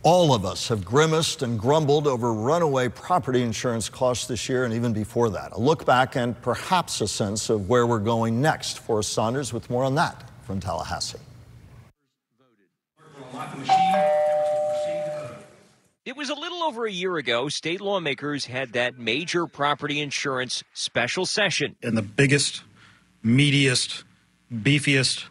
All of us have grimaced and grumbled over runaway property insurance costs this year and even before that. A look back and perhaps a sense of where we're going next. Forrest Saunders with more on that from Tallahassee. It was a little over a year ago, state lawmakers had that major property insurance special session. And the biggest, meatiest, beefiest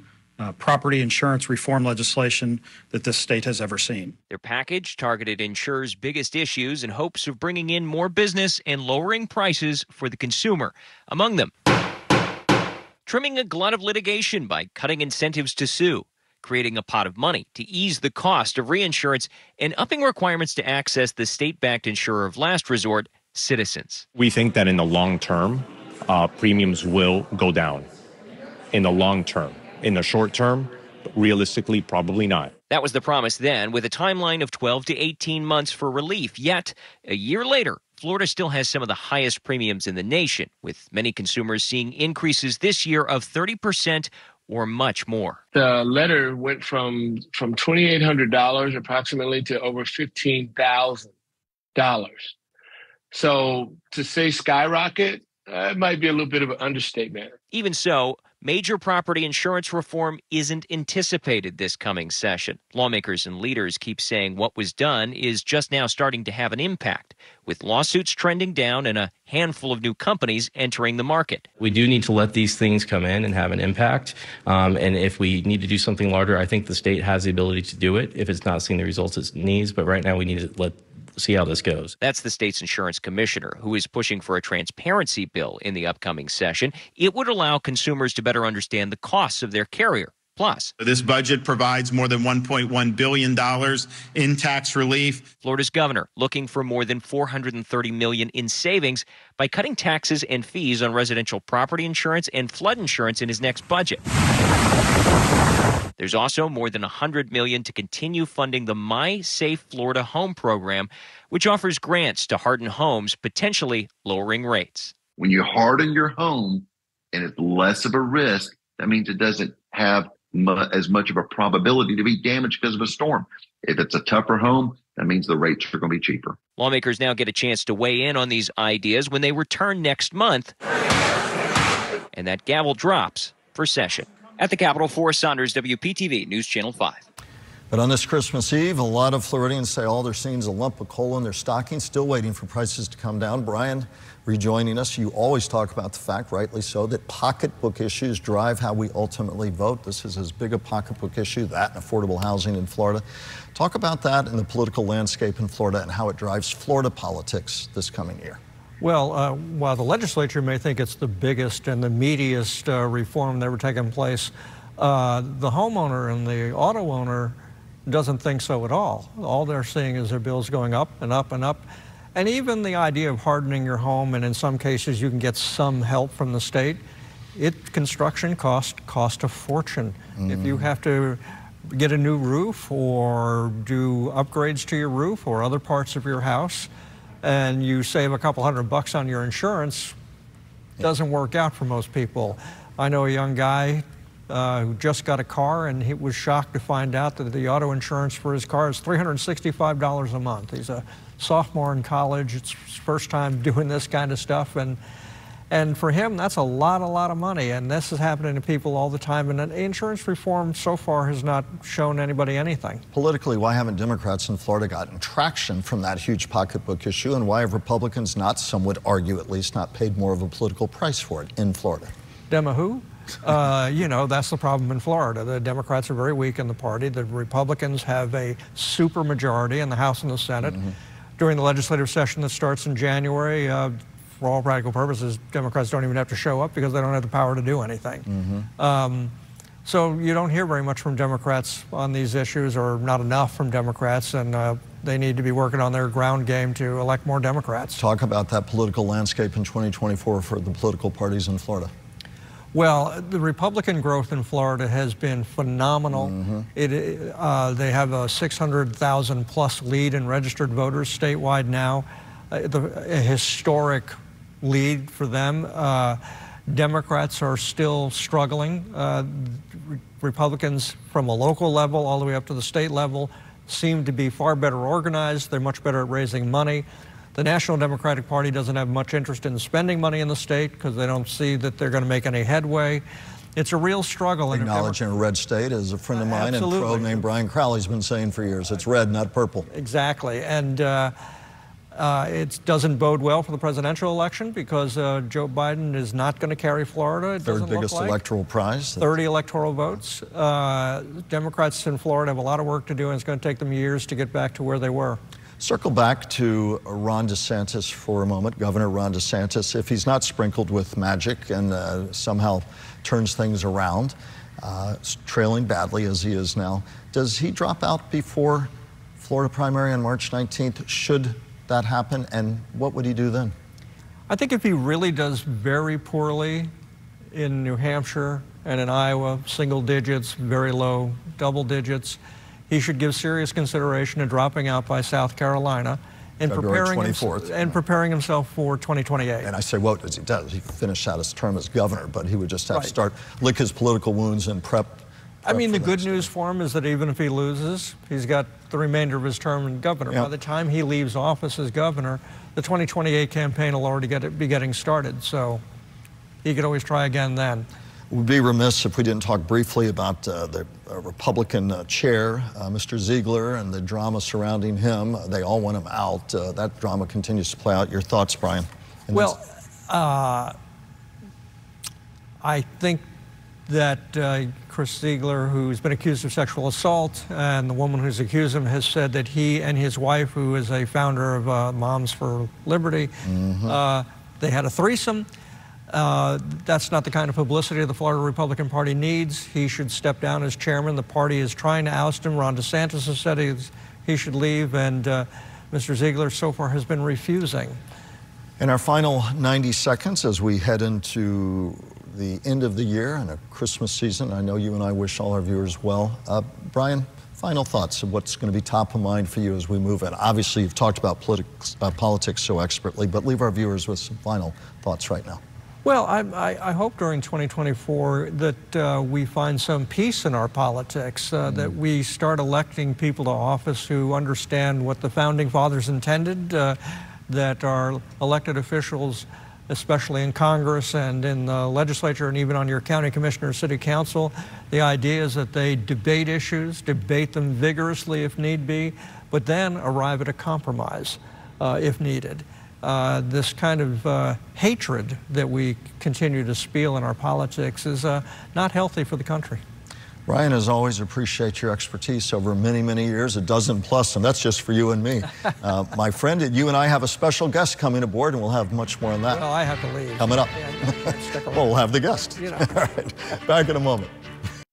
property insurance reform legislation that this state has ever seen. Their package targeted insurers' biggest issues in hopes of bringing in more business and lowering prices for the consumer. Among them, trimming a glut of litigation by cutting incentives to sue, creating a pot of money to ease the cost of reinsurance, and upping requirements to access the state-backed insurer of last resort, Citizens. We think that in the long term, premiums will go down. In the long term. In the short term, realistically, probably not. That was the promise then, with a timeline of 12 to 18 months for relief. Yet, a year later, Florida still has some of the highest premiums in the nation, with many consumers seeing increases this year of 30% or much more. The letter went from $2,800 approximately to over $15,000. So to say skyrocket, it might be a little bit of an understatement. Even so, major property insurance reform isn't anticipated this coming session. Lawmakers and leaders keep saying what was done is just now starting to have an impact, with lawsuits trending down and a handful of new companies entering the market. We do need to let these things come in and have an impact. And if we need to do something larger, I think the state has the ability to do it if it's not seeing the results it needs. But right now we need to see how this goes. That's the state's insurance commissioner, who is pushing for a transparency bill in the upcoming session. It would allow consumers to better understand the costs of their carrier. Plus, this budget provides more than $1.1 billion in tax relief. Florida's governor looking for more than $430 million in savings by cutting taxes and fees on residential property insurance and flood insurance in his next budget. There's also more than $100 million to continue funding the My Safe Florida Home program, which offers grants to harden homes, potentially lowering rates. When you harden your home and it's less of a risk, that means it doesn't have as much of a probability to be damaged because of a storm. If it's a tougher home, that means the rates are going to be cheaper. Lawmakers now get a chance to weigh in on these ideas when they return next month, and that gavel drops for session. At the Capitol, Forrest Saunders, WPTV News Channel 5. But on this Christmas Eve, a lot of Floridians say all they're seeing is a lump of coal in their stocking, still waiting for prices to come down. Brian, rejoining us, you always talk about the fact, rightly so, that pocketbook issues drive how we ultimately vote. This is as big a pocketbook issue, that and affordable housing in Florida. Talk about that and the political landscape in Florida and how it drives Florida politics this coming year. Well, while the legislature may think it's the biggest and the meatiest reform ever taken place, the homeowner and the auto owner doesn't think so at all. All they're seeing is their bills going up and up and up. And even the idea of hardening your home, and in some cases you can get some help from the state, construction cost a fortune. If you have to get a new roof or do upgrades to your roof or other parts of your house, and you save a couple $100 on your insurance, doesn't work out for most people. I know a young guy who just got a car, and he was shocked to find out that the auto insurance for his car is $365 a month. He's a sophomore in college. It's his first time doing this kind of stuff, and for him, that's a lot of money, and this is happening to people all the time, and insurance reform so far has not shown anybody anything. Politically, why haven't Democrats in Florida gotten traction from that huge pocketbook issue, and why have Republicans not, some would argue at least, not paid more of a political price for it in Florida? Demo who? You know, that's the problem in Florida. The Democrats are very weak in the party. The Republicans have a super majority in the House and the Senate. During the legislative session that starts in January, for all practical purposes, Democrats don't even have to show up because they don't have the power to do anything. So you don't hear very much from Democrats on these issues, or not enough from Democrats, and they need to be working on their ground game to elect more Democrats. Talk about that political landscape in 2024 for the political parties in Florida. Well, the Republican growth in Florida has been phenomenal. They have a 600,000 plus lead in registered voters statewide now, a historic lead for them. Democrats are still struggling. Republicans from a local level all the way up to the state level seem to be far better organized. They're much better at raising money. The National Democratic Party doesn't have much interest in spending money in the state because they don't see that they're going to make any headway. It's a real struggle. Acknowledging a red state, as a friend of mine and pro named Brian Crowley's been saying for years. It's red, not purple. Exactly. And it doesn't bode well for the presidential election because Joe Biden is not going to carry Florida. It Third biggest electoral prize. 30 electoral votes. Democrats in Florida have a lot of work to do, and it's going to take them years to get back to where they were. Circle back to Ron DeSantis for a moment, Governor Ron DeSantis. If he's not sprinkled with magic and somehow turns things around, trailing badly as he is now, does he drop out before Florida primary on March 19th? Should that happen, and what would he do then? I think if he really does very poorly in New Hampshire and in Iowa, single digits, very low double digits, he should give serious consideration to dropping out by South Carolina and preparing himself for 2028. And I say, what does he do? He finished out his term as governor, but he would just have to start, lick his political wounds and prep. I mean, the good news for him is that even if he loses, he's got the remainder of his term as governor. By the time he leaves office as governor, the 2028 campaign will already be getting started, so he could always try again then. We'd be remiss if we didn't talk briefly about the Republican chair, Mr. Ziegler, and the drama surrounding him. They all want him out. That drama continues to play out. Your thoughts, Brian? Well, I think that Chris Ziegler, who's been accused of sexual assault, and the woman who's accused him has said that he and his wife, who is a founder of Moms for Liberty, they had a threesome. That's not the kind of publicity the Florida Republican Party needs. He should step down as chairman. The party is trying to oust him. Ron DeSantis has said he should leave, and Mr. Ziegler so far has been refusing. In our final 90 seconds, as we head into the end of the year and a Christmas season, I know you and I wish all our viewers well. Brian, final thoughts of what's going to be top of mind for you as we move in. Obviously, you've talked about politics so expertly, but leave our viewers with some final thoughts right now. Well, I hope during 2024 that we find some peace in our politics, that we start electing people to office who understand what the Founding Fathers intended, that our elected officials, especially in Congress and in the legislature and even on your county commissioner or city council, the idea is that they debate issues, debate them vigorously if need be, but then arrive at a compromise if needed. This kind of hatred that we continue to spiel in our politics is not healthy for the country. Brian, as always, appreciate your expertise over many, many years, a dozen plus, and that's just for you and me. My friend, you and I have a special guest coming aboard, and we'll have much more on that. Well, I have to leave. Coming up. Yeah, stick around. Well, we'll have the guest. You know. All right, back in a moment.